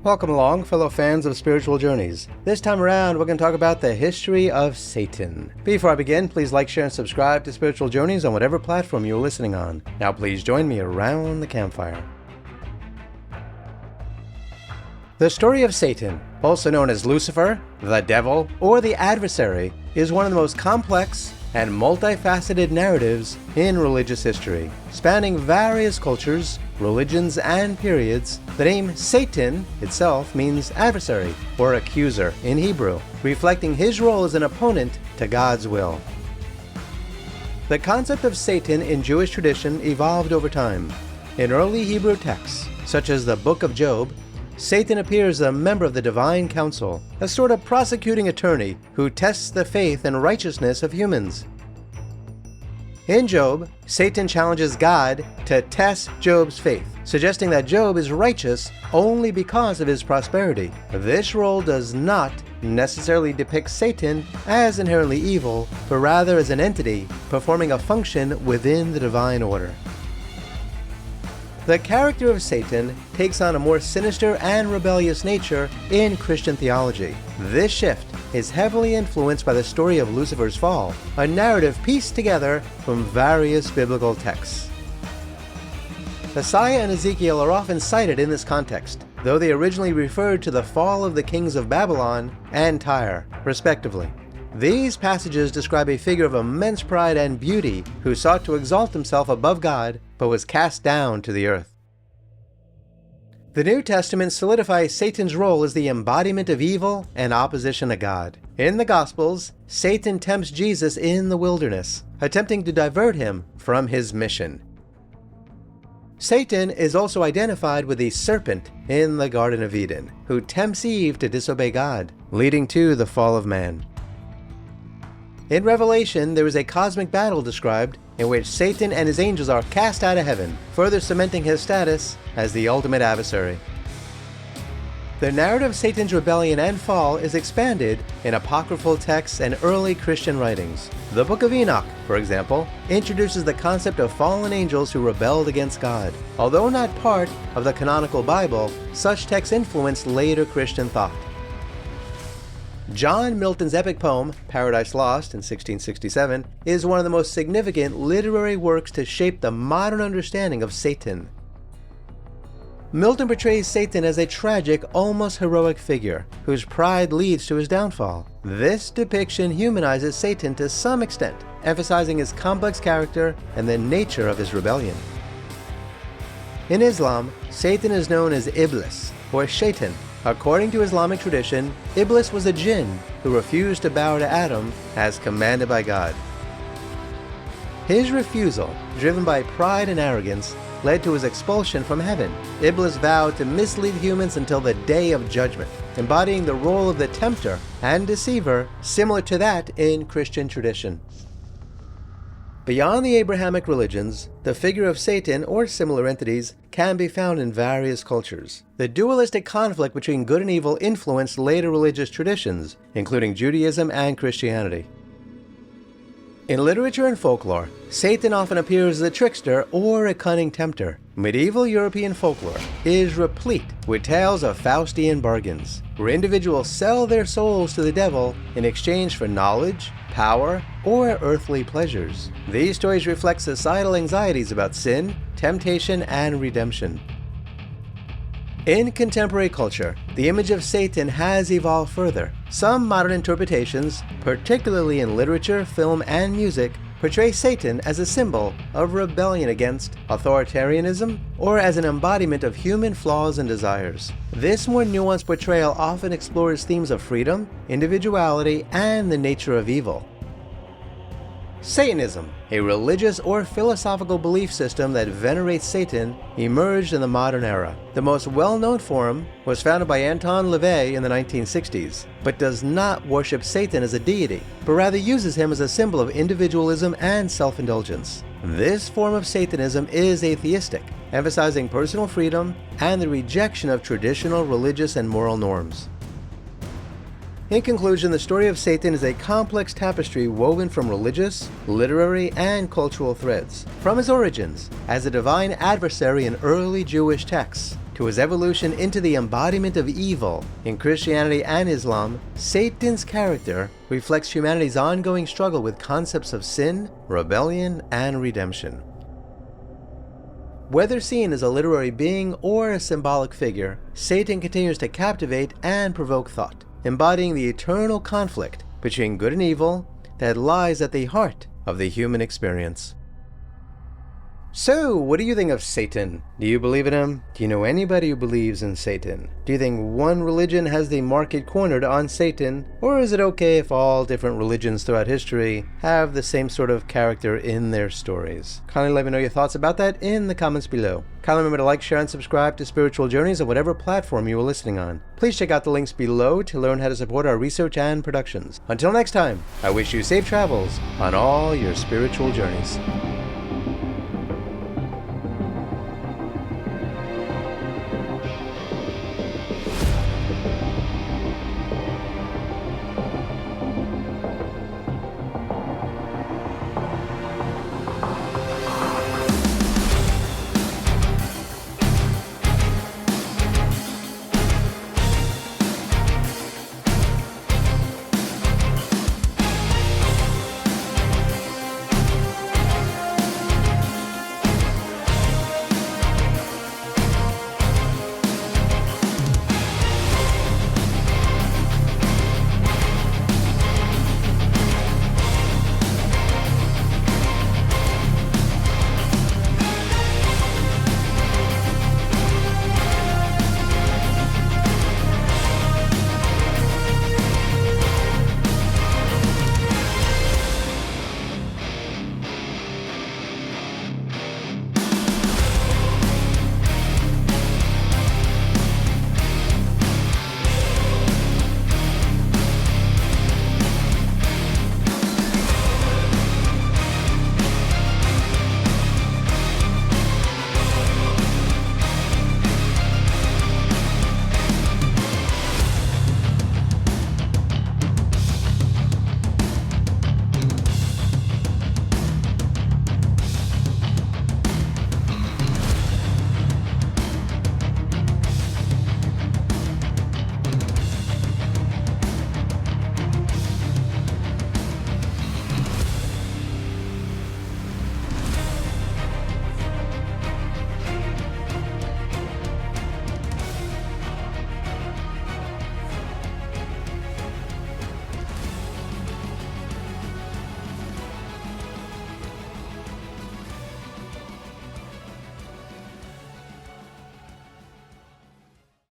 Welcome along, fellow fans of spiritual journeys. This time around, we're going to talk about the history of Satan. Before I begin, please like, share, and subscribe to Spiritual Journeys on whatever platform you're listening on. Now please join me around the campfire. The story of Satan, also known as Lucifer, the devil, or the adversary, is one of the most complex and multifaceted narratives in religious history, spanning various cultures, religions, and periods. The name Satan itself means adversary or accuser in Hebrew, reflecting his role as an opponent to God's will. The concept of Satan in Jewish tradition evolved over time. In early Hebrew texts, such as the Book of Job, Satan appears as a member of the divine council, a sort of prosecuting attorney who tests the faith and righteousness of humans. In Job, Satan challenges God to test Job's faith, suggesting that Job is righteous only because of his prosperity. This role does not necessarily depict Satan as inherently evil, but rather as an entity performing a function within the divine order. The character of Satan takes on a more sinister and rebellious nature in Christian theology. This shift is heavily influenced by the story of Lucifer's fall, a narrative pieced together from various biblical texts. Isaiah and Ezekiel are often cited in this context, though they originally referred to the fall of the kings of Babylon and Tyre, respectively. These passages describe a figure of immense pride and beauty who sought to exalt himself above God, but was cast down to the earth. The New Testament solidifies Satan's role as the embodiment of evil and opposition to God. In the Gospels, Satan tempts Jesus in the wilderness, attempting to divert him from his mission. Satan is also identified with the serpent in the Garden of Eden, who tempts Eve to disobey God, leading to the fall of man. In Revelation, there is a cosmic battle described in which Satan and his angels are cast out of heaven, further cementing his status as the ultimate adversary. The narrative of Satan's rebellion and fall is expanded in apocryphal texts and early Christian writings. The Book of Enoch, for example, introduces the concept of fallen angels who rebelled against God. Although not part of the canonical Bible, such texts influenced later Christian thought. John Milton's epic poem, Paradise Lost in 1667, is one of the most significant literary works to shape the modern understanding of Satan. Milton portrays Satan as a tragic, almost heroic figure, whose pride leads to his downfall. This depiction humanizes Satan to some extent, emphasizing his complex character and the nature of his rebellion. In Islam, Satan is known as Iblis, or Shaitan. According to Islamic tradition, Iblis was a jinn who refused to bow to Adam as commanded by God. His refusal, driven by pride and arrogance, led to his expulsion from heaven. Iblis vowed to mislead humans until the day of judgment, embodying the role of the tempter and deceiver, similar to that in Christian tradition. Beyond the Abrahamic religions, the figure of Satan or similar entities can be found in various cultures. The dualistic conflict between good and evil influenced later religious traditions, including Judaism and Christianity. In literature and folklore, Satan often appears as a trickster or a cunning tempter. Medieval European folklore is replete with tales of Faustian bargains, where individuals sell their souls to the devil in exchange for knowledge, power, or earthly pleasures. These stories reflect societal anxieties about sin, temptation, and redemption. In contemporary culture, the image of Satan has evolved further. Some modern interpretations, particularly in literature, film, and music, portray Satan as a symbol of rebellion against authoritarianism or as an embodiment of human flaws and desires. This more nuanced portrayal often explores themes of freedom, individuality, and the nature of evil. Satanism, a religious or philosophical belief system that venerates Satan, emerged in the modern era. The most well-known form was founded by Anton LaVey in the 1960s, but does not worship Satan as a deity, but rather uses him as a symbol of individualism and self-indulgence. This form of Satanism is atheistic, emphasizing personal freedom and the rejection of traditional religious and moral norms. In conclusion, the story of Satan is a complex tapestry woven from religious, literary, and cultural threads. From his origins as a divine adversary in early Jewish texts, to his evolution into the embodiment of evil. In Christianity and Islam, Satan's character reflects humanity's ongoing struggle with concepts of sin, rebellion, and redemption. Whether seen as a literary being or a symbolic figure, Satan continues to captivate and provoke thought, embodying the eternal conflict between good and evil that lies at the heart of the human experience. So, what do you think of Satan? Do you believe in him? Do you know anybody who believes in Satan? Do you think one religion has the market cornered on Satan? Or is it okay if all different religions throughout history have the same sort of character in their stories? Kindly let me know your thoughts about that in the comments below. Kindly remember to like, share, and subscribe to Spiritual Journeys on whatever platform you are listening on. Please check out the links below to learn how to support our research and productions. Until next time, I wish you safe travels on all your spiritual journeys.